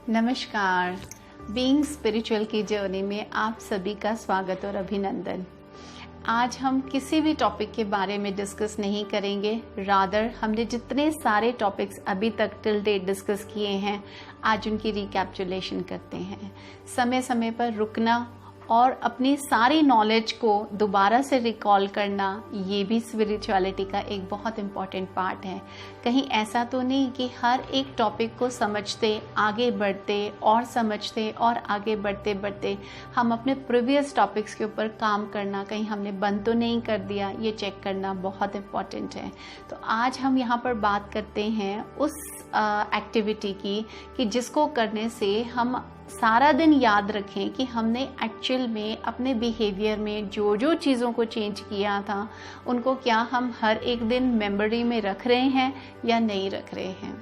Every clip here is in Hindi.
नमस्कार। बीइंग स्पिरिचुअल की जर्नी में आप सभी का स्वागत और अभिनंदन। आज हम किसी भी टॉपिक के बारे में डिस्कस नहीं करेंगे, रादर हमने जितने सारे टॉपिक्स अभी तक टिल डेट डिस्कस किए हैं आज उनकी रिकैप्चुलेशन करते हैं। समय समय पर रुकना और अपनी सारी नॉलेज को दोबारा से रिकॉल करना, ये भी स्पिरिचुअलिटी का एक बहुत इम्पॉर्टेंट पार्ट है। कहीं ऐसा तो नहीं कि हर एक टॉपिक को समझते आगे बढ़ते और समझते और आगे बढ़ते बढ़ते हम अपने प्रीवियस टॉपिक्स के ऊपर काम करना कहीं हमने बंद तो नहीं कर दिया, ये चेक करना बहुत इम्पॉर्टेंट है। तो आज हम यहाँ पर बात करते हैं उस एक्टिविटी की कि जिसको करने से हम सारा दिन याद रखें कि हमने एक्चुअल में अपने बिहेवियर में जो जो चीज़ों को चेंज किया था उनको क्या हम हर एक दिन मेमोरी में रख रहे हैं या नहीं रख रहे हैं।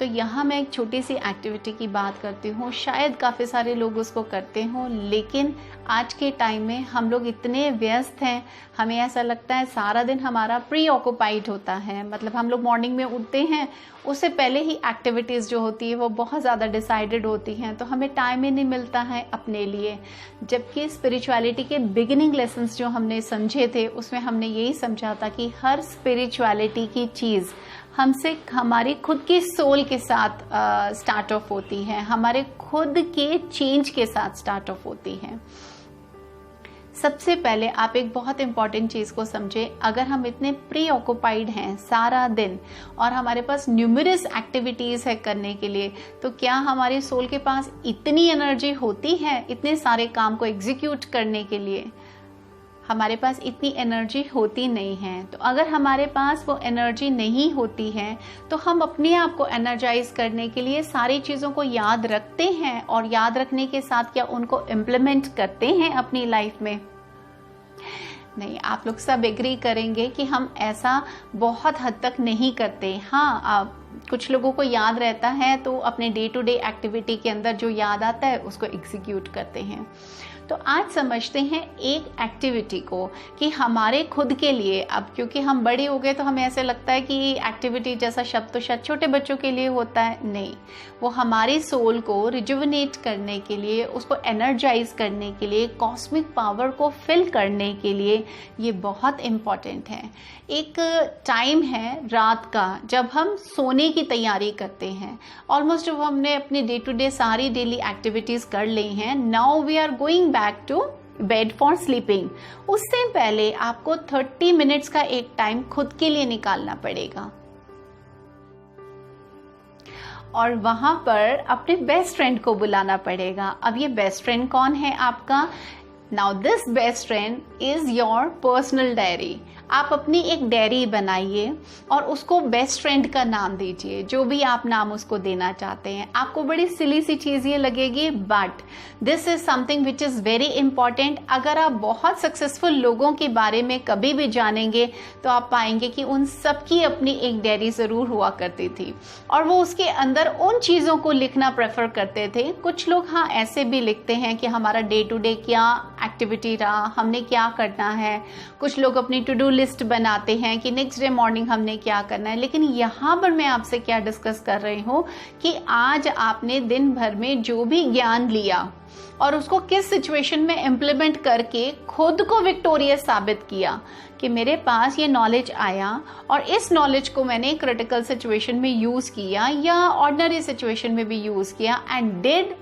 तो यहाँ मैं एक छोटी सी एक्टिविटी की बात करती हूँ, शायद काफ़ी सारे लोग उसको करते हों, लेकिन आज के टाइम में हम लोग इतने व्यस्त हैं, हमें ऐसा लगता है सारा दिन हमारा प्री ऑक्युपाइड होता है। मतलब हम लोग मॉर्निंग में उठते हैं, उससे पहले ही एक्टिविटीज़ जो होती है वो बहुत ज़्यादा डिसाइडेड होती हैं, तो हमें टाइम ही नहीं मिलता है अपने लिए। जबकि स्पिरिचुअलिटी के बिगिनिंग लेसन्स जो हमने समझे थे उसमें हमने यही समझा था कि हर स्पिरिचुअलिटी की चीज़ हमसे हमारी खुद की सोल के साथ स्टार्ट ऑफ होती है, हमारे खुद के चेंज के साथ स्टार्ट ऑफ होती है। सबसे पहले आप एक बहुत इंपॉर्टेंट चीज़ को समझे, अगर हम इतने प्री ऑक्युपाइड हैं सारा दिन और हमारे पास न्यूमरस एक्टिविटीज़ है करने के लिए, तो क्या हमारी सोल के पास इतनी एनर्जी होती है इतने सारे काम को एग्जीक्यूट करने के लिए? हमारे पास इतनी एनर्जी होती नहीं है। तो अगर हमारे पास वो एनर्जी नहीं होती है तो हम अपने आप को एनर्जाइज करने के लिए सारी चीज़ों को याद रखते हैं और याद रखने के साथ क्या उनको इम्प्लीमेंट करते हैं अपनी लाइफ में? नहीं, आप लोग सब एग्री करेंगे कि हम ऐसा बहुत हद तक नहीं करते। हाँ, कुछ लोगों को याद रहता है तो अपने डे टू डे एक्टिविटी के अंदर जो याद आता है उसको एग्जीक्यूट करते हैं। तो आज समझते हैं एक एक्टिविटी को कि हमारे खुद के लिए, अब क्योंकि हम बड़े हो गए तो हमें ऐसे लगता है कि एक्टिविटी जैसा शब्द तो शायद छोटे बच्चों के लिए होता है। नहीं, वो हमारी सोल को रिजुविनेट करने के लिए, उसको एनर्जाइज करने के लिए, कॉस्मिक पावर को फिल करने के लिए ये बहुत इम्पॉर्टेंट है। एक टाइम है रात का जब हम सोने की तैयारी करते हैं। ऑलमोस्ट जब हमने अपनी डे टू डे सारी डेली एक्टिविटीज़ कर ली हैं, now we are going back to bed for sleeping. उससे पहले आपको 30 मिनट्स का एक टाइम खुद के लिए निकालना पड़ेगा और वहां पर अपने बेस्ट फ्रेंड को बुलाना पड़ेगा। अब ये बेस्ट फ्रेंड कौन है आपका? Now this best friend is your personal diary. आप अपनी एक डायरी बनाइए और उसको बेस्ट फ्रेंड का नाम दीजिए, जो भी आप नाम उसको देना चाहते हैं। आपको बड़ी सिली सी चीज़ ये लगेगी, but this is something which is very important. अगर आप बहुत सक्सेसफुल लोगों के बारे में कभी भी जानेंगे तो आप पाएंगे कि उन सबकी अपनी एक डायरी ज़रूर हुआ करती थी और वो उसके अंदर उन चीज़ों को लिखना प्रेफर करते थे। कुछ लोग हाँ ऐसे भी लिखते हैं कि हमारा डे टू डे क्या एक्टिविटी रहा, हमने क्या करना है। कुछ लोग अपनी टू डू लिस्ट बनाते हैं कि नेक्स्ट डे मॉर्निंग हमने क्या करना है। लेकिन यहाँ पर मैं आपसे क्या डिस्कस कर रही हूँ कि आज आपने दिन भर में जो भी ज्ञान लिया और उसको किस सिचुएशन में इम्प्लीमेंट करके खुद को विक्टोरियस साबित किया कि मेरे पास ये नॉलेज आया और इस नॉलेज को मैंने क्रिटिकल सिचुएशन में यूज किया या ऑर्डिनरी सिचुएशन में भी यूज किया, and did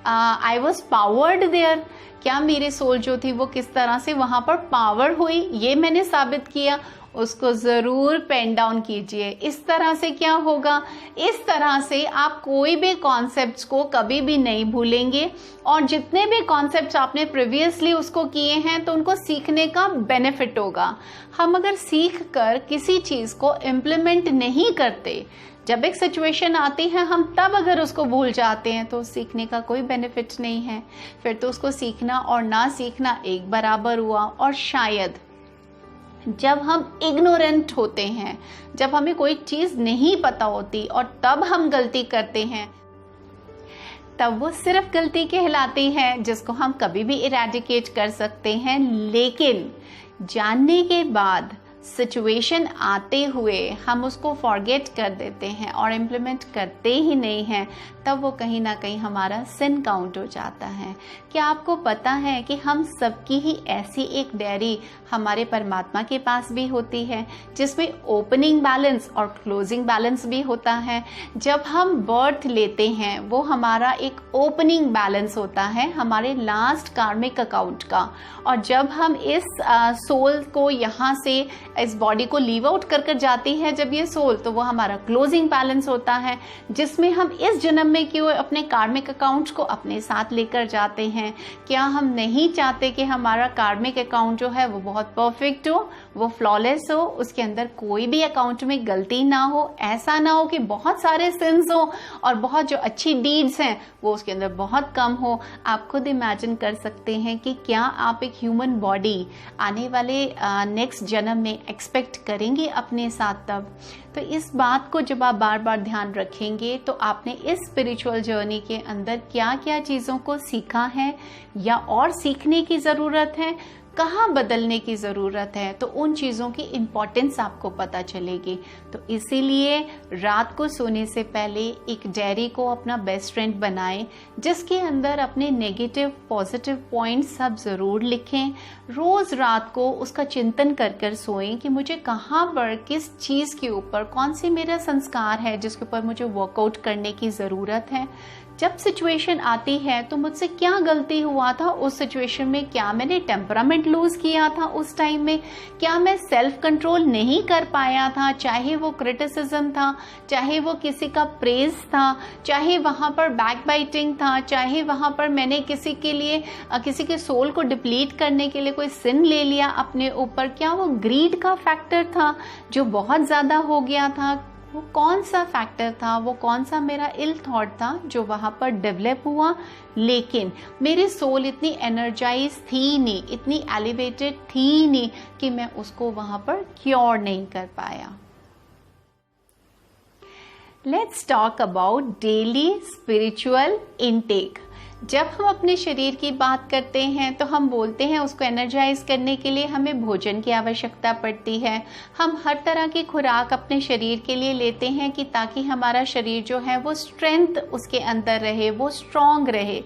I was powered there. क्या मेरी सोल जो थी वो किस तरह से वहां पर पावर हुई, ये मैंने साबित किया। उसको जरूर पेन डाउन कीजिए। इस तरह से क्या होगा? इस तरह से आप कोई भी कॉन्सेप्ट्स को कभी भी नहीं भूलेंगे और जितने भी कॉन्सेप्ट्स आपने प्रीवियसली उसको किए हैं तो उनको सीखने का बेनिफिट होगा। हम अगर सीख कर किसी चीज को इम्प्लीमेंट नहीं करते, जब एक सिचुएशन आती है हम तब अगर उसको भूल जाते हैं तो सीखने का कोई बेनिफिट नहीं है। फिर तो उसको सीखना और ना सीखना एक बराबर हुआ। और शायद जब हम इग्नोरेंट होते हैं, जब हमें कोई चीज़ नहीं पता होती और तब हम गलती करते हैं, तब वो सिर्फ गलती कहलाती है जिसको हम कभी भी इरेडिकेट कर सकते हैं। लेकिन जानने के बाद सिचुएशन आते हुए हम उसको फॉरगेट कर देते हैं और इम्प्लीमेंट करते ही नहीं हैं, तब वो कहीं ना कहीं हमारा सिन काउंट हो जाता है। क्या आपको पता है कि हम सबकी ही ऐसी एक डायरी हमारे परमात्मा के पास भी होती है, जिसमें ओपनिंग बैलेंस और क्लोजिंग बैलेंस भी होता है। जब हम बर्थ लेते हैं वो हमारा एक ओपनिंग बैलेंस होता है हमारे लास्ट कार्मिक अकाउंट का, और जब हम इस सोल को यहाँ से इस बॉडी को लीव आउट कर जाती है जब ये सोल, तो वो हमारा क्लोजिंग बैलेंस होता है, जिसमें हम इस जन्म में क्यों अपने कार्मिक अकाउंट को अपने साथ लेकर जाते हैं। क्या हम नहीं चाहते कि हमारा कार्मिक अकाउंट जो है वो बहुत परफेक्ट हो, वो फ्लॉलेस हो, उसके अंदर कोई भी अकाउंट में गलती ना हो, ऐसा ना हो कि बहुत सारे सिंस हो और बहुत जो अच्छी डीड्स हैं वो उसके अंदर बहुत कम हो। आप खुद इमेजिन कर सकते हैं कि क्या आप एक ह्यूमन बॉडी आने वाले नेक्स्ट जन्म में एक्सपेक्ट करेंगे अपने साथ तब। तो इस बात को जब आप बार बार ध्यान रखेंगे तो आपने इस स्पिरिचुअल जर्नी के अंदर क्या क्या चीज़ों को सीखा है या और सीखने की ज़रूरत है, कहाँ बदलने की ज़रूरत है, तो उन चीज़ों की इम्पोर्टेंस आपको पता चलेगी। तो इसीलिए रात को सोने से पहले एक डायरी को अपना बेस्ट फ्रेंड बनाएं, जिसके अंदर अपने नेगेटिव पॉजिटिव पॉइंट्स सब ज़रूर लिखें। रोज़ रात को उसका चिंतन कर कर सोएं कि मुझे कहाँ पर किस चीज़ के ऊपर कौन सी मेरा संस्कार है जिसके ऊपर मुझे वर्कआउट करने की ज़रूरत है। जब सिचुएशन आती है तो मुझसे क्या गलती हुआ था उस सिचुएशन में, क्या मैंने टेम्परामेंट लूज किया था उस टाइम में, क्या मैं सेल्फ कंट्रोल नहीं कर पाया था, चाहे वो क्रिटिसिज्म था, चाहे वो किसी का प्रेज था, चाहे वहाँ पर बैक बाइटिंग था, चाहे वहाँ पर मैंने किसी के लिए किसी के सोल को डिप्लीट करने के लिए कोई सिन ले लिया अपने ऊपर, क्या वो ग्रीड का फैक्टर था जो बहुत ज़्यादा हो गया था, वो कौन सा फैक्टर था, वो कौन सा मेरा इल थॉट था जो वहाँ पर डेवलप हुआ। लेकिन मेरी सोल इतनी एनर्जाइज थी नहीं, इतनी एलिवेटेड थी नहीं कि मैं उसको वहाँ पर क्योर नहीं कर पाया। Let's talk about daily spiritual intake. जब हम अपने शरीर की बात करते हैं तो हम बोलते हैं उसको एनर्जाइज करने के लिए हमें भोजन की आवश्यकता पड़ती है। हम हर तरह की खुराक अपने शरीर के लिए लेते हैं कि ताकि हमारा शरीर जो है वो स्ट्रेंथ उसके अंदर रहे, वो स्ट्रांग रहे।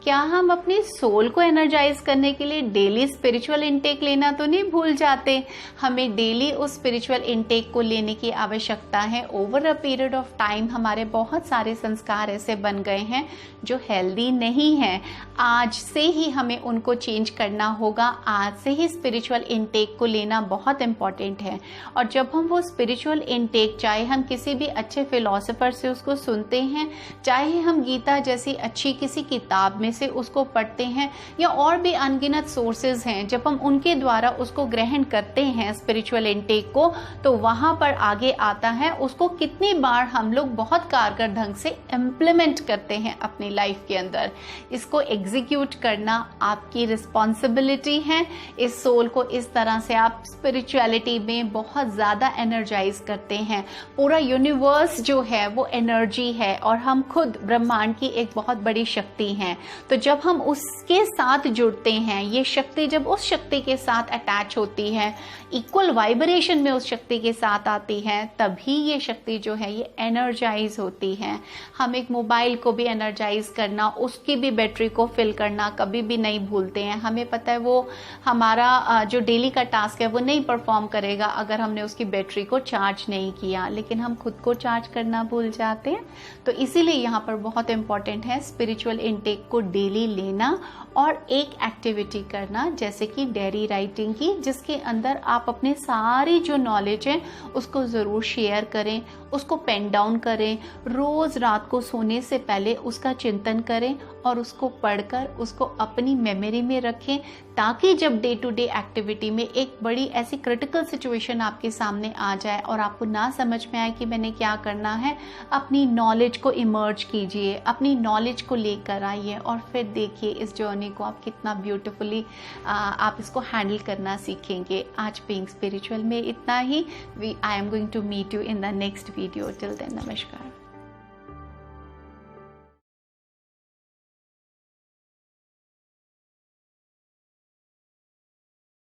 क्या हम अपनी सोल को एनर्जाइज करने के लिए डेली स्पिरिचुअल इनटेक लेना तो नहीं भूल जाते? हमें डेली उस स्पिरिचुअल इनटेक को लेने की आवश्यकता है। Over a period of time हमारे बहुत सारे संस्कार ऐसे बन गए हैं जो हेल्दी नहीं हैं। आज से ही हमें उनको चेंज करना होगा। आज से ही स्पिरिचुअल इनटेक को लेना बहुत इम्पॉर्टेंट है। और जब हम वो स्पिरिचुअल इनटेक, चाहे हम किसी भी अच्छे फिलोसोफर से उसको सुनते हैं, चाहे हम गीता जैसी अच्छी किसी किताब में से उसको पढ़ते हैं, या और भी अनगिनत सोर्सेज हैं, जब हम उनके द्वारा उसको ग्रहण करते हैं स्पिरिचुअल इनटेक को, तो वहां पर आगे आता है उसको कितनी बार हम लोग बहुत कारगर ढंग से इम्प्लीमेंट करते हैं अपनी लाइफ के अंदर। इसको एग्जीक्यूट करना आपकी रिस्पॉन्सिबिलिटी है। इस सोल को इस तरह से आप स्पिरिचुअलिटी में बहुत ज़्यादा एनर्जाइज करते हैं। पूरा यूनिवर्स जो है वो एनर्जी है और हम खुद ब्रह्मांड की एक बहुत बड़ी शक्ति हैं। तो जब हम उसके साथ जुड़ते हैं, ये शक्ति जब उस शक्ति के साथ अटैच होती है, इक्वल वाइब्रेशन में उस शक्ति के साथ आती है, तभी ये शक्ति जो है ये एनर्जाइज होती है। हम एक मोबाइल को भी एनर्जाइज करना, उसकी भी बैटरी को फिल करना कभी भी नहीं भूलते हैं। हमें पता है वो हमारा जो डेली का टास्क है वो नहीं परफॉर्म करेगा अगर हमने उसकी बैटरी को चार्ज नहीं किया, लेकिन हम खुद को चार्ज करना भूल जाते हैं। तो इसीलिए यहाँ पर बहुत इंपॉर्टेंट है स्पिरिचुअल इनटेक को डेली लेना और एक एक्टिविटी करना जैसे कि डायरी राइटिंग की, जिसके अंदर आप अपने सारी जो नॉलेज है उसको ज़रूर शेयर करें, उसको पेन डाउन करें, रोज़ रात को सोने से पहले उसका चिंतन करें और उसको पढ़कर उसको अपनी मेमोरी में रखें, ताकि जब डे टू डे एक्टिविटी में एक बड़ी ऐसी क्रिटिकल सिचुएशन आपके सामने आ जाए और आपको ना समझ में आए कि मैंने क्या करना है, अपनी नॉलेज को इमर्ज कीजिए, अपनी नॉलेज को लेकर आइए और फिर देखिए इस जर्नी को आप कितना ब्यूटिफुली आप इसको हैंडल करना सीखेंगे। आज बीइंग स्पिरिचुअल में इतना ही। I am going to meet you in the next video. Till then, नमस्कार।